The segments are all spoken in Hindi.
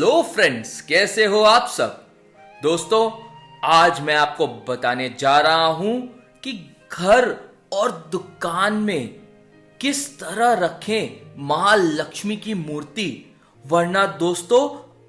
हेलो फ्रेंड्स, कैसे हो आप सब। दोस्तों, आज मैं आपको बताने जा रहा हूं कि घर और दुकान में किस तरह रखें महालक्ष्मी की मूर्ति, वरना दोस्तों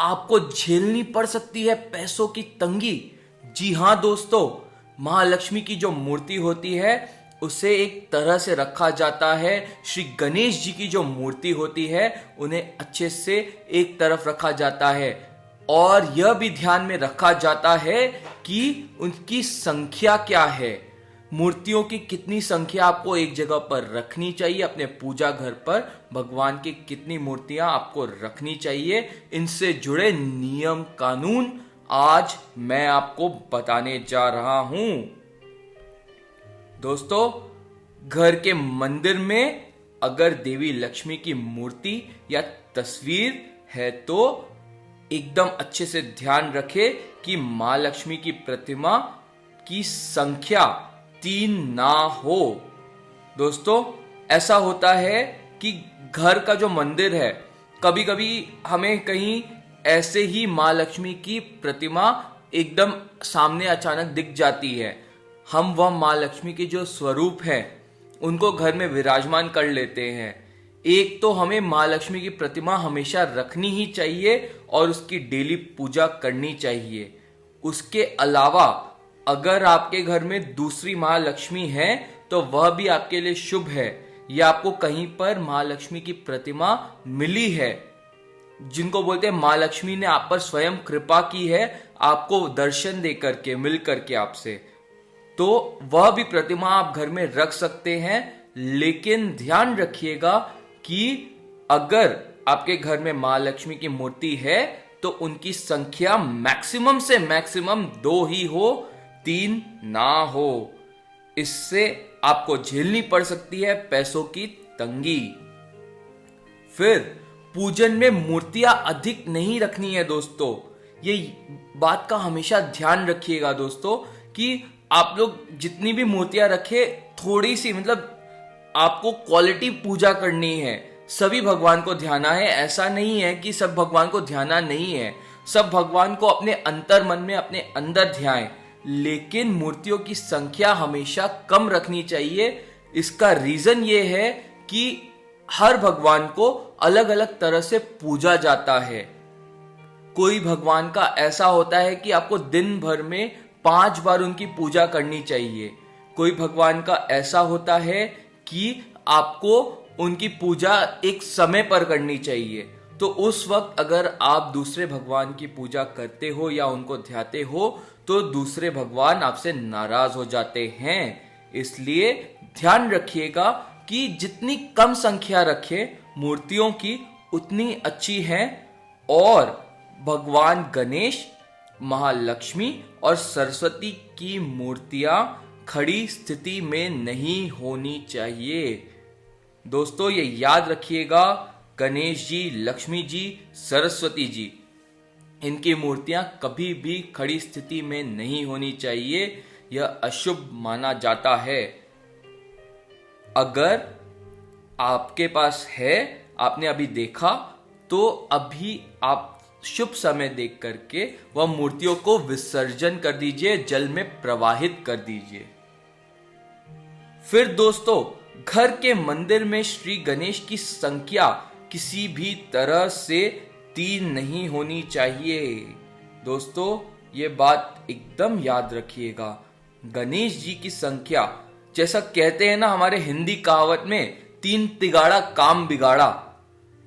आपको झेलनी पड़ सकती है पैसों की तंगी। जी हां दोस्तों, महालक्ष्मी की जो मूर्ति होती है उसे एक तरह से रखा जाता है। श्री गणेश जी की जो मूर्ति होती है उन्हें अच्छे से एक तरफ रखा जाता है और यह भी ध्यान में रखा जाता है कि उनकी संख्या क्या है। मूर्तियों की कितनी संख्या आपको एक जगह पर रखनी चाहिए, अपने पूजा घर पर भगवान की कितनी मूर्तियां आपको रखनी चाहिए, इनसे जुड़े नियम कानून आज मैं आपको बताने जा रहा हूं। दोस्तों, घर के मंदिर में अगर देवी लक्ष्मी की मूर्ति या तस्वीर है तो एकदम अच्छे से ध्यान रखें कि मां लक्ष्मी की प्रतिमा की संख्या 3 ना हो। दोस्तों, ऐसा होता है कि घर का जो मंदिर है, कभी कभी हमें कहीं ऐसे ही मां लक्ष्मी की प्रतिमा एकदम सामने अचानक दिख जाती है। हम वह मां लक्ष्मी के जो स्वरूप है उनको घर में विराजमान कर लेते हैं। एक तो हमें मां लक्ष्मी की प्रतिमा हमेशा रखनी ही चाहिए और उसकी डेली पूजा करनी चाहिए। उसके अलावा अगर आपके घर में दूसरी मां लक्ष्मी है तो वह भी आपके लिए शुभ है, या आपको कहीं पर मां लक्ष्मी की प्रतिमा मिली है, जिनको बोलते हैं मां लक्ष्मी ने आप पर स्वयं कृपा की है, आपको दर्शन दे करके, मिल करके आपसे, तो वह भी प्रतिमा आप घर में रख सकते हैं। लेकिन ध्यान रखिएगा कि अगर आपके घर में मां लक्ष्मी की मूर्ति है तो उनकी संख्या मैक्सिमम से मैक्सिमम 2 ही हो, 3 ना हो। इससे आपको झेलनी पड़ सकती है पैसों की तंगी। फिर पूजन में मूर्तियां अधिक नहीं रखनी है दोस्तों। ये बात का हमेशा ध्यान रखिएगा दोस्तों कि आप लोग जितनी भी मूर्तियां रखे, थोड़ी सी, मतलब आपको क्वालिटी पूजा करनी है। सभी भगवान को ध्याना है, ऐसा नहीं है कि सब भगवान को ध्याना नहीं है। सब भगवान को अपने अंतर मन में, अपने अंदर ध्याएं, लेकिन मूर्तियों की संख्या हमेशा कम रखनी चाहिए। इसका रीजन ये है कि हर भगवान को अलग अलग तरह से पूजा जाता है। कोई भगवान का ऐसा होता है कि आपको दिन भर में 5 बार उनकी पूजा करनी चाहिए। कोई भगवान का ऐसा होता है कि आपको उनकी पूजा एक समय पर करनी चाहिए। तो उस वक्त अगर आप दूसरे भगवान की पूजा करते हो या उनको ध्याते हो तो दूसरे भगवान आपसे नाराज हो जाते हैं। इसलिए ध्यान रखिएगा कि जितनी कम संख्या रखे मूर्तियों की उतनी अच्छी है। और भगवान गणेश, महालक्ष्मी और सरस्वती की मूर्तियां खड़ी स्थिति में नहीं होनी चाहिए। दोस्तों, ये याद रखिएगा, गणेश जी, लक्ष्मी जी, सरस्वती जी, इनकी मूर्तियां कभी भी खड़ी स्थिति में नहीं होनी चाहिए। यह अशुभ माना जाता है। अगर आपके पास है, आपने अभी देखा, तो अभी आप शुभ समय देख करके वह मूर्तियों को विसर्जन कर दीजिए, जल में प्रवाहित कर दीजिए। फिर दोस्तों, घर के मंदिर में श्री गणेश की संख्या किसी भी तरह से 3 नहीं होनी चाहिए। दोस्तों, ये बात एकदम याद रखिएगा। गणेश जी की संख्या, जैसा कहते हैं ना हमारे हिंदी कहावत में, 3 तिगाड़ा काम बिगाड़ा,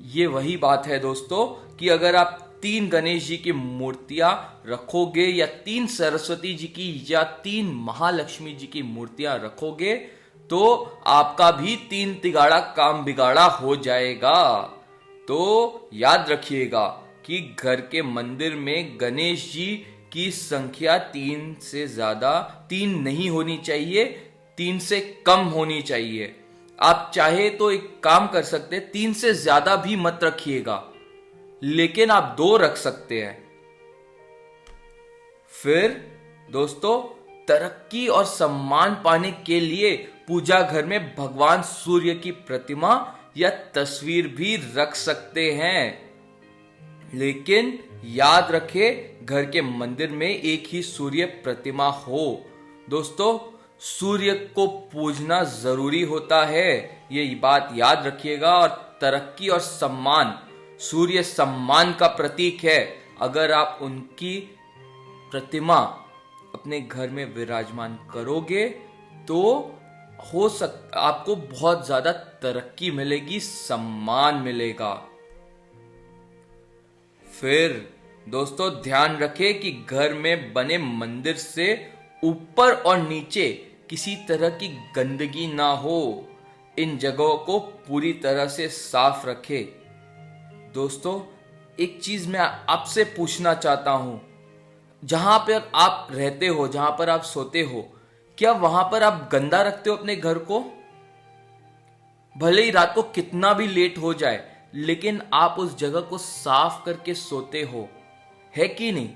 ये वही बात है दोस्तों कि अगर आप 3 गणेश जी की मूर्तियां रखोगे या 3 सरस्वती जी की या 3 महालक्ष्मी जी की मूर्तियां रखोगे तो आपका भी 3 तिगाड़ा काम बिगाड़ा हो जाएगा। तो याद रखिएगा कि घर के मंदिर में गणेश जी की संख्या 3 नहीं होनी चाहिए, 3 से कम होनी चाहिए। आप चाहे तो एक काम कर सकते, 3 से ज्यादा भी मत रखिएगा, लेकिन आप 2 रख सकते हैं। फिर दोस्तों, तरक्की और सम्मान पाने के लिए पूजा घर में भगवान सूर्य की प्रतिमा या तस्वीर भी रख सकते हैं। लेकिन याद रखें घर के मंदिर में एक ही सूर्य प्रतिमा हो। दोस्तों, सूर्य को पूजना जरूरी होता है, ये बात याद रखिएगा। और तरक्की और सम्मान, सूर्य सम्मान का प्रतीक है। अगर आप उनकी प्रतिमा अपने घर में विराजमान करोगे तो हो सकता आपको बहुत ज्यादा तरक्की मिलेगी, सम्मान मिलेगा। फिर दोस्तों ध्यान रखें कि घर में बने मंदिर से ऊपर और नीचे किसी तरह की गंदगी ना हो। इन जगहों को पूरी तरह से साफ रखें। दोस्तों, एक चीज मैं आपसे पूछना चाहता हूं, जहां पर आप रहते हो, जहां पर आप सोते हो, क्या वहां पर आप गंदा रखते हो अपने घर को? भले ही रात को कितना भी लेट हो जाए, लेकिन आप उस जगह को साफ करके सोते हो, है कि नहीं?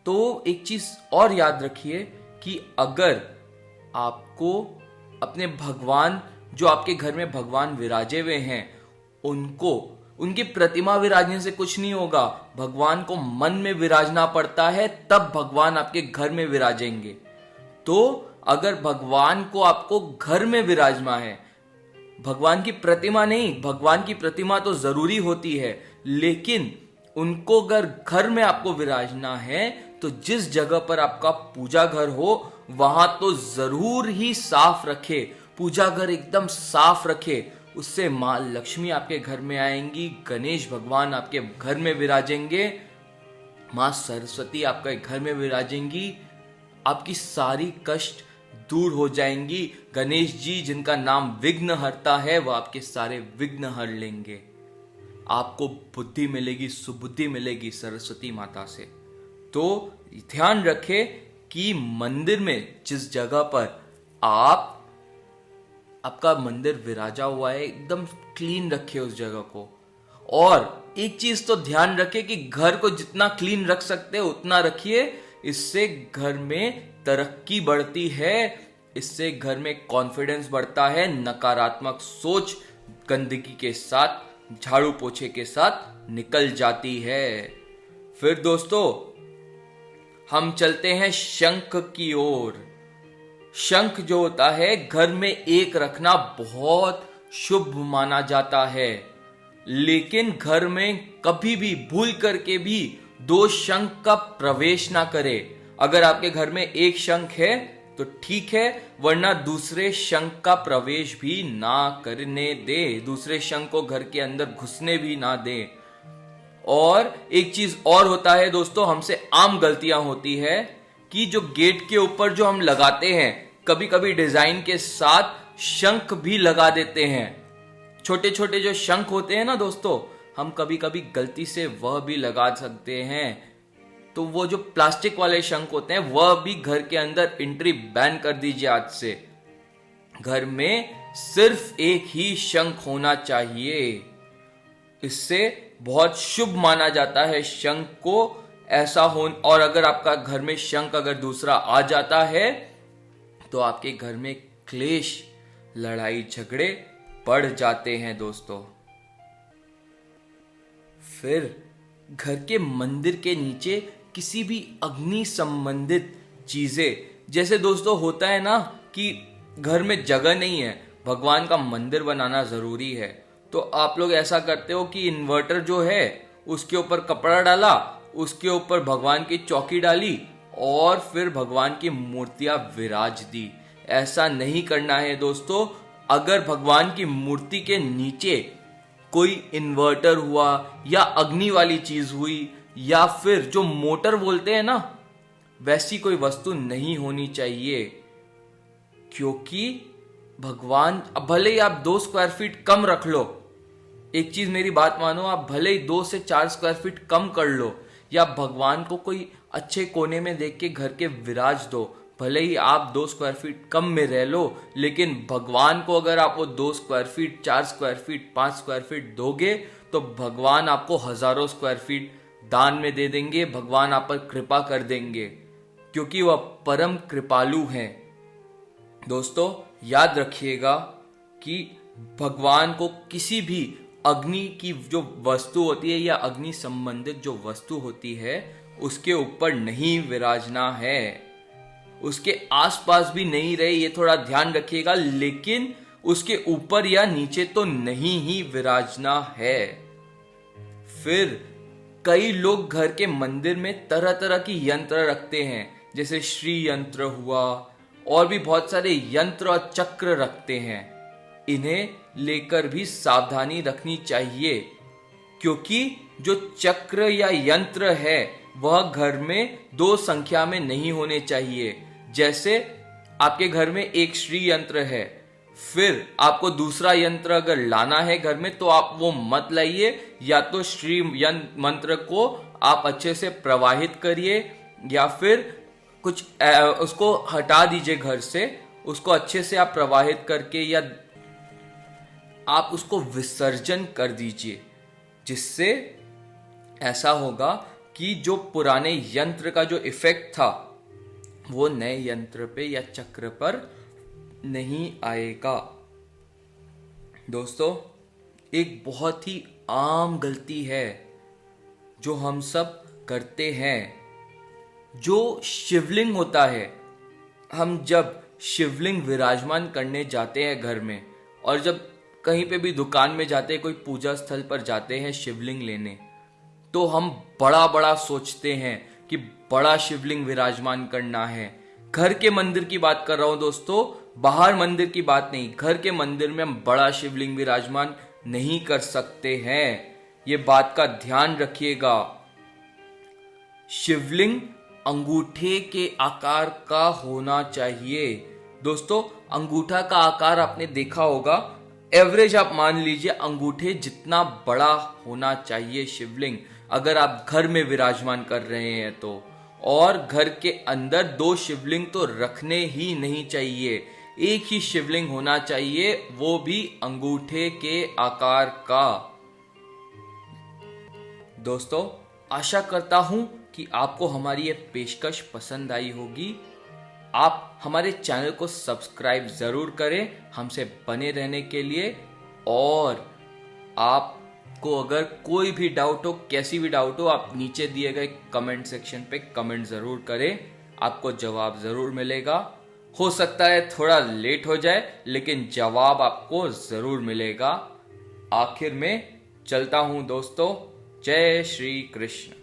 तो एक चीज और याद रखिए कि अगर आपको अपने भगवान, जो आपके घर में भगवान विराजे हुए हैं, उनकी प्रतिमा विराजने से कुछ नहीं होगा। भगवान को मन में विराजना पड़ता है, तब भगवान आपके घर में विराजेंगे। तो अगर भगवान को आपको घर में विराजना है, भगवान की प्रतिमा नहीं, भगवान की प्रतिमा तो जरूरी होती है, लेकिन उनको अगर घर में आपको विराजना है तो जिस जगह पर आपका पूजा घर हो वहां तो जरूर ही साफ रखे, पूजा घर एकदम साफ रखे। उससे मां लक्ष्मी आपके घर में आएंगी, गणेश भगवान आपके घर में विराजेंगे, मां सरस्वती आपके घर में विराजेंगी, आपकी सारी कष्ट दूर हो जाएंगी। गणेश जी, जिनका नाम विघ्न हरता है, वह आपके सारे विघ्न हर लेंगे। आपको बुद्धि मिलेगी, सुबुद्धि मिलेगी सरस्वती माता से। तो ध्यान रखें कि मंदिर में जिस जगह पर आपका मंदिर विराजा हुआ है, एकदम क्लीन रखे उस जगह को। और एक चीज तो ध्यान रखें कि घर को जितना क्लीन रख सकते हो उतना रखिए। इससे घर में तरक्की बढ़ती है, इससे घर में कॉन्फिडेंस बढ़ता है, नकारात्मक सोच गंदगी के साथ, झाड़ू पोछे के साथ निकल जाती है। फिर दोस्तों हम चलते हैं शंख की ओर। शंख जो होता है घर में एक रखना बहुत शुभ माना जाता है, लेकिन घर में कभी भी भूल करके भी दो शंख का प्रवेश ना करे। अगर आपके घर में एक शंख है तो ठीक है, वरना दूसरे शंख का प्रवेश भी ना करने दे, दूसरे शंख को घर के अंदर घुसने भी ना दे। और एक चीज और होता है दोस्तों, हमसे आम गलतियां होती है कि जो गेट के ऊपर जो हम लगाते हैं, कभी कभी डिजाइन के साथ शंख भी लगा देते हैं। छोटे छोटे जो शंख होते हैं ना दोस्तों, हम कभी कभी गलती से वह भी लगा सकते हैं। तो वो जो प्लास्टिक वाले शंख होते हैं वह भी घर के अंदर एंट्री बैन कर दीजिए आज से। घर में सिर्फ एक ही शंख होना चाहिए, इससे बहुत शुभ माना जाता है शंख को ऐसा हो। और अगर आपका घर में शंख अगर दूसरा आ जाता है तो आपके घर में क्लेश, लड़ाई झगड़े बढ़ जाते हैं दोस्तों। फिर घर के मंदिर के नीचे किसी भी अग्नि संबंधित चीजें, जैसे दोस्तों होता है ना कि घर में जगह नहीं है, भगवान का मंदिर बनाना जरूरी है, तो आप लोग ऐसा करते हो कि इन्वर्टर जो है उसके ऊपर कपड़ा डाला, उसके ऊपर भगवान की चौकी डाली और फिर भगवान की मूर्तियां विराज दी। ऐसा नहीं करना है दोस्तों। अगर भगवान की मूर्ति के नीचे कोई इन्वर्टर हुआ या अग्नि वाली चीज हुई या फिर जो मोटर बोलते हैं ना, वैसी कोई वस्तु नहीं होनी चाहिए, क्योंकि भगवान, अब भले ही आप 2 स्क्वायर फीट कम रख लो, एक चीज मेरी बात मानो, आप भले ही 2 से 4 स्क्वायर फीट कम कर लो या भगवान को कोई अच्छे कोने में देख के घर के विराज दो, भले ही आप 2 स्क्वायर फीट कम में रह लो, लेकिन भगवान को अगर आप वो 2 square feet, 4 square feet, 5 square feet दोगे तो भगवान आपको हजारों स्क्वायर फीट दान में दे देंगे, भगवान आप पर कृपा कर देंगे, क्योंकि वह परम कृपालु हैं। दोस्तों याद रखिएगा कि भगवान को किसी भी अग्नि की जो वस्तु होती है या अग्नि संबंधित जो वस्तु होती है उसके ऊपर नहीं विराजना है, उसके आसपास भी नहीं रहे, ये थोड़ा ध्यान रखिएगा, लेकिन उसके ऊपर या नीचे तो नहीं ही विराजना है। फिर कई लोग घर के मंदिर में तरह तरह की यंत्र रखते हैं, जैसे श्री यंत्र हुआ, और भी बहुत सारे यंत्र और चक्र रखते हैं। इन्हें लेकर भी सावधानी रखनी चाहिए, क्योंकि जो चक्र या यंत्र है वह घर में 2 संख्या में नहीं होने चाहिए। जैसे आपके घर में एक श्री यंत्र है, फिर आपको दूसरा यंत्र अगर लाना है घर में तो आप वो मत लाइए, या तो श्री मंत्र को आप अच्छे से प्रवाहित करिए या फिर कुछ उसको हटा दीजिए घर से, उसको अच्छे से आप प्रवाहित करके या आप उसको विसर्जन कर दीजिए, जिससे ऐसा होगा कि जो पुराने यंत्र का जो इफेक्ट था वो नए यंत्र पे या चक्र पर नहीं आएगा। दोस्तों, एक बहुत ही आम गलती है जो हम सब करते हैं, जो शिवलिंग होता है। हम जब शिवलिंग विराजमान करने जाते हैं घर में, और जब कहीं पे भी दुकान में जाते हैं, कोई पूजा स्थल पर जाते हैं शिवलिंग लेने, तो हम बड़ा बड़ा सोचते हैं कि बड़ा शिवलिंग विराजमान करना है। घर के मंदिर की बात कर रहा हूं दोस्तों, बाहर मंदिर की बात नहीं। घर के मंदिर में हम बड़ा शिवलिंग विराजमान नहीं कर सकते हैं, ये बात का ध्यान रखिएगा। शिवलिंग अंगूठे के आकार का होना चाहिए। दोस्तों, अंगूठा का आकार आपने देखा होगा, एवरेज आप मान लीजिए अंगूठे जितना बड़ा होना चाहिए शिवलिंग, अगर आप घर में विराजमान कर रहे हैं तो। और घर के अंदर 2 शिवलिंग तो रखने ही नहीं चाहिए, एक ही शिवलिंग होना चाहिए, वो भी अंगूठे के आकार का। दोस्तों, आशा करता हूं कि आपको हमारी ये पेशकश पसंद आई होगी। आप हमारे चैनल को सब्सक्राइब जरूर करें हमसे बने रहने के लिए, और आपको अगर कोई भी डाउट हो, कैसी भी डाउट हो, आप नीचे दिए गए कमेंट सेक्शन पे कमेंट जरूर करें, आपको जवाब जरूर मिलेगा। हो सकता है थोड़ा लेट हो जाए, लेकिन जवाब आपको जरूर मिलेगा। आखिर में चलता हूं दोस्तों, जय श्री कृष्ण।